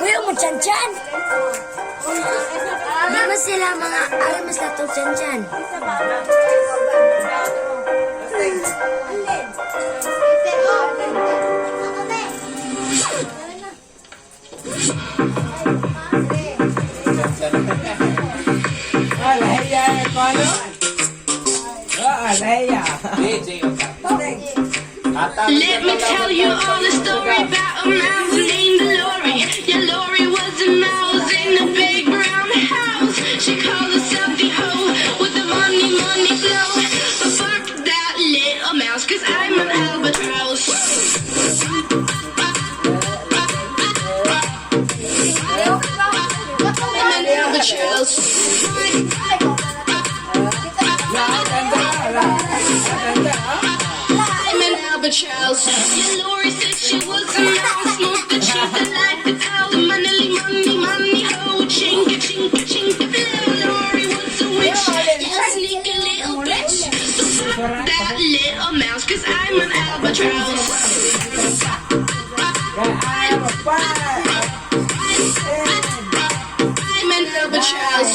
Kuya mo chan-chan. Di ba sila mga alamas na to chan-chan? Let me tell you all the story about a mouse named Lori. Yeah, Lori was a mouse in a big brown house. She called herself the hoe with the money flow. But fuck that little mouse, cause I'm an albatross. I'm an albatross. Albatross. Yeah, Lori said she was a mouse, smoked the cheap that like the cow, the money, ho, chinka, chinka, chinka, blow. Lori was a witch, yeah, sneaky little bitch. So fuck that little mouse, cause I'm an albatross. I'm an albatross.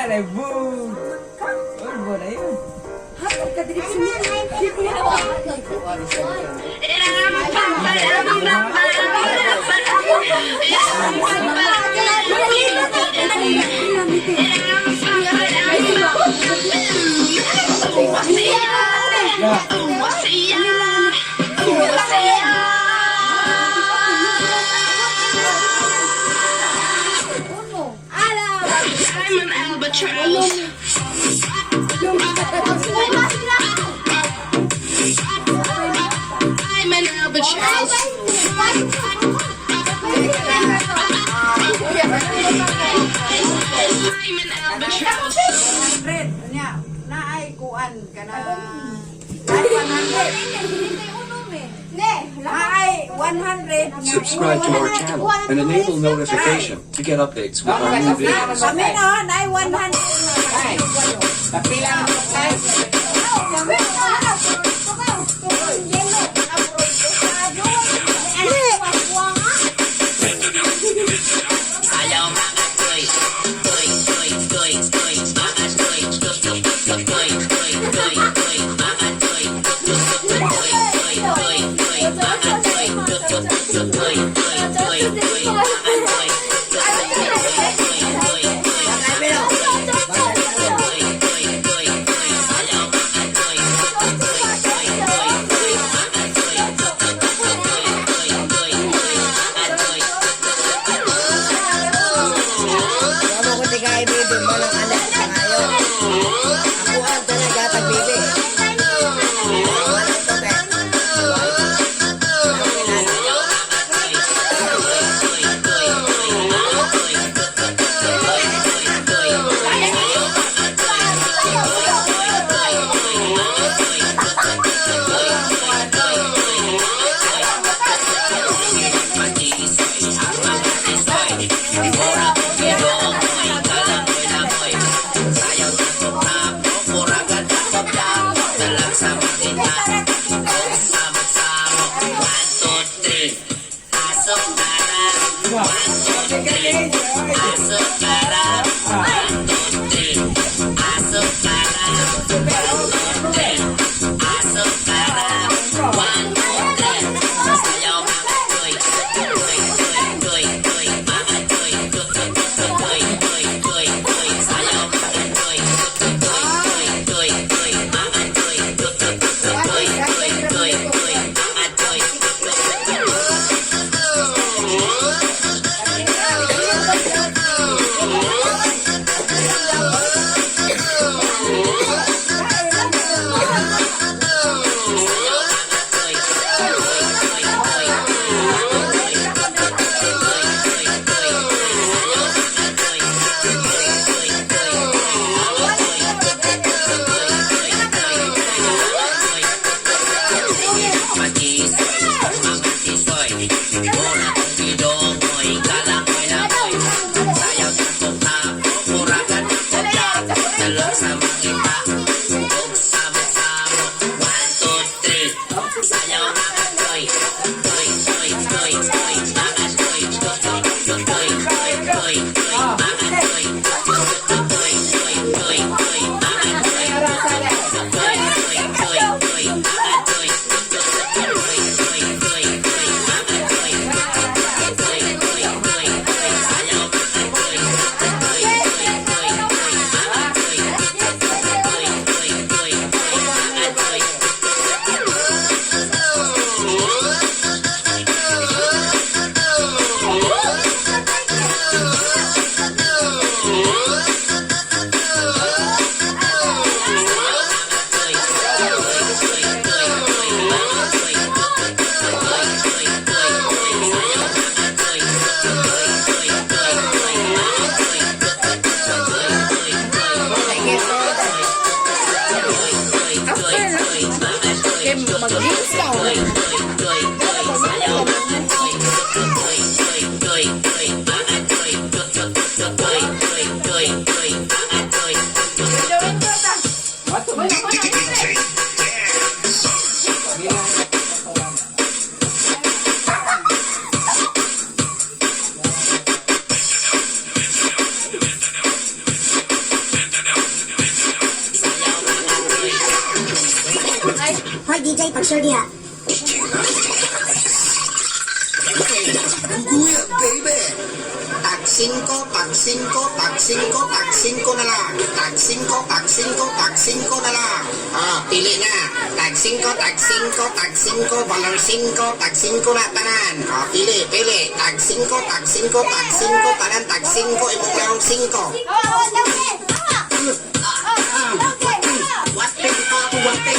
Ay, boo! Ano ba na yun? I'm an albatross. I'm an albatross. I'm an albatross. Naikuan ka na. Ay, 100. Subscribe to our channel and enable notification to get updates with our new videos. Kami noon ay 100. Tapila ang tayo. Hoy, DJ, pag-sure diha. Kuya, baby! Tag 5, tag 5, tag 5, tag 5 na lang. Tag 5, tag 5, tag 5 na lang. Pili na. Tag 5, tag 5, tag 5, valor 5, tag 5 na tanan. Pili, pili. Tag 5, tag 5, tag 5, tanan, tag 5, imong larong 5. Wate ko ako, wate.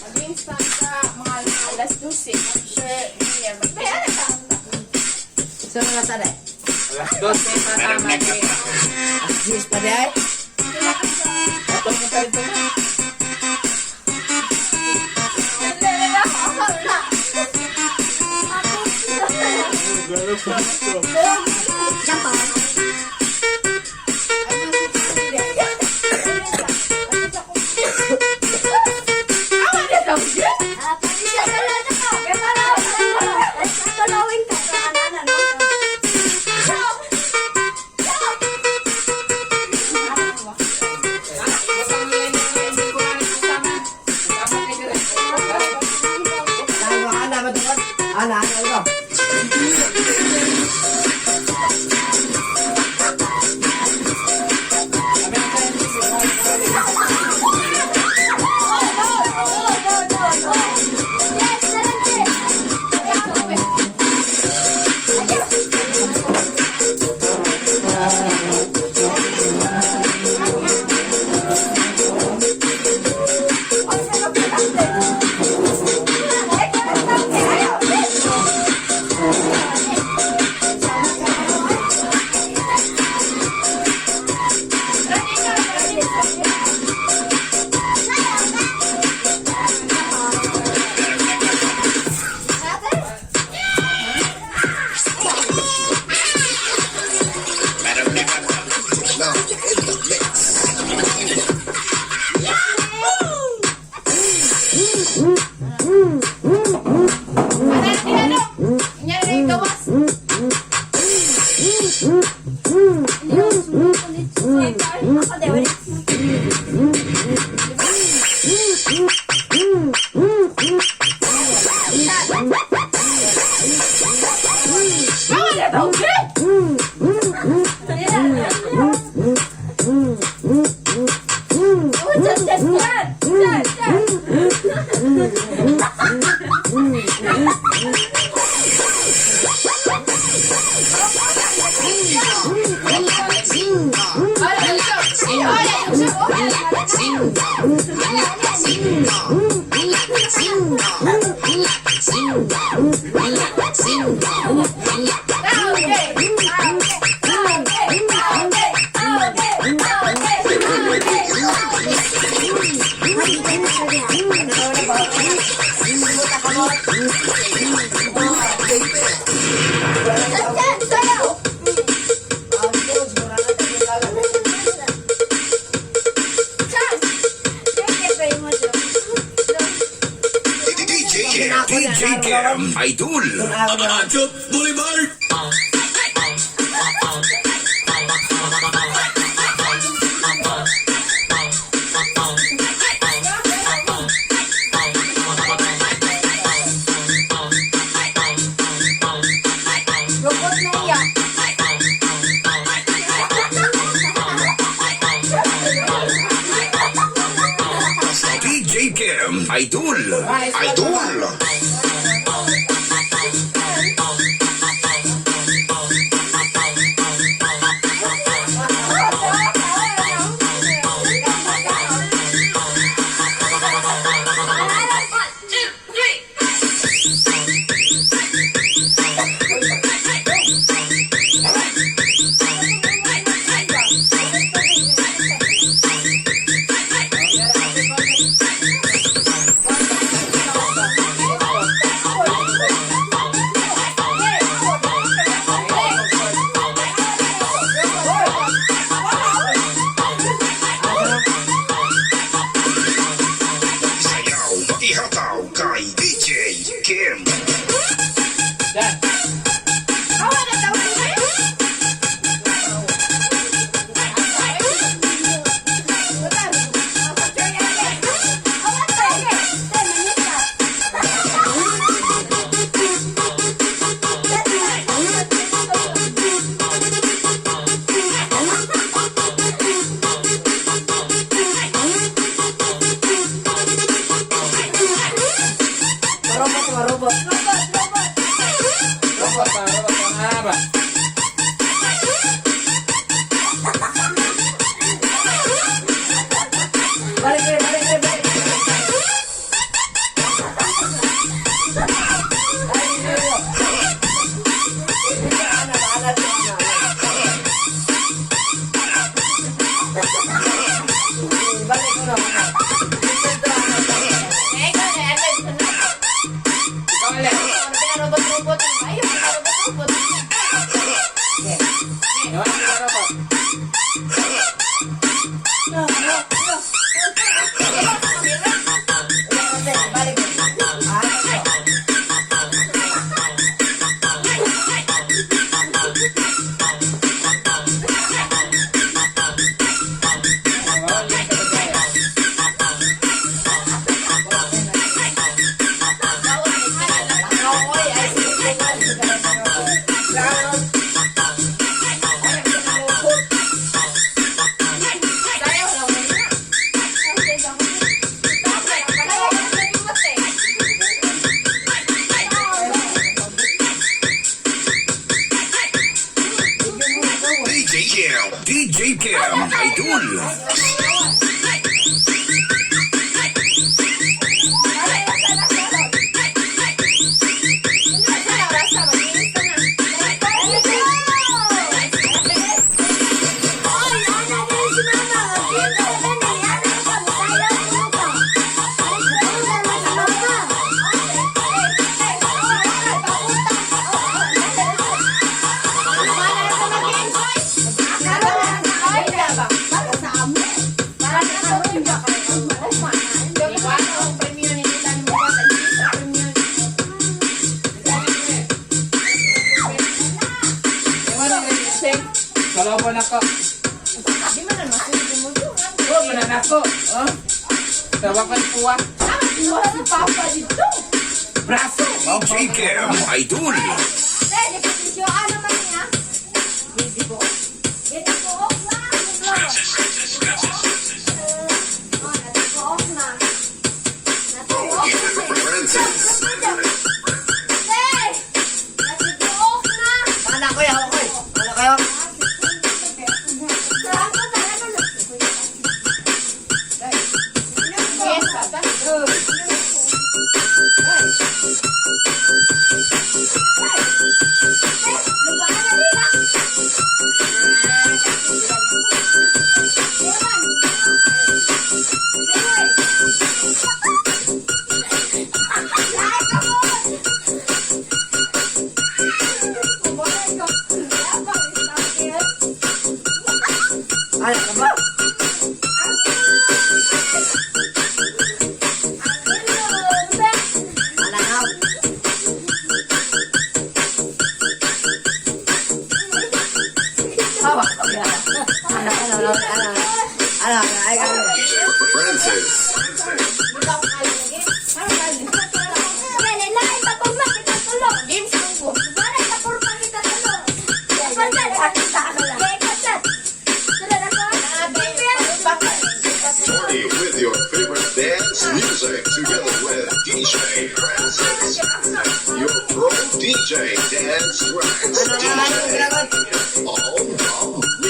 Mag-instant ka mga alas 12. Sure, niya. Magbayaan ka. So, mga sada. Alas 12 pa tama din. Jis pa day. Atong mo tayo ito. Jump on. Anak ito. DJ Cam Idol. Abadjot Boulevard. DJ Cam Idol. Idol. Cam, Idol. Kalau pa nako. Oh, mananako. Oh. Tawakan puwa. Braso. DJ Cam, Idol. Anak ko yan, okay. Anak kayo. Anak ka ba? Anak ka. Hawak ko yan. Anak ka. Francis. Party with your favorite dance music together with DJ Francis. Your pro DJ dance tracks. DJ. Oh,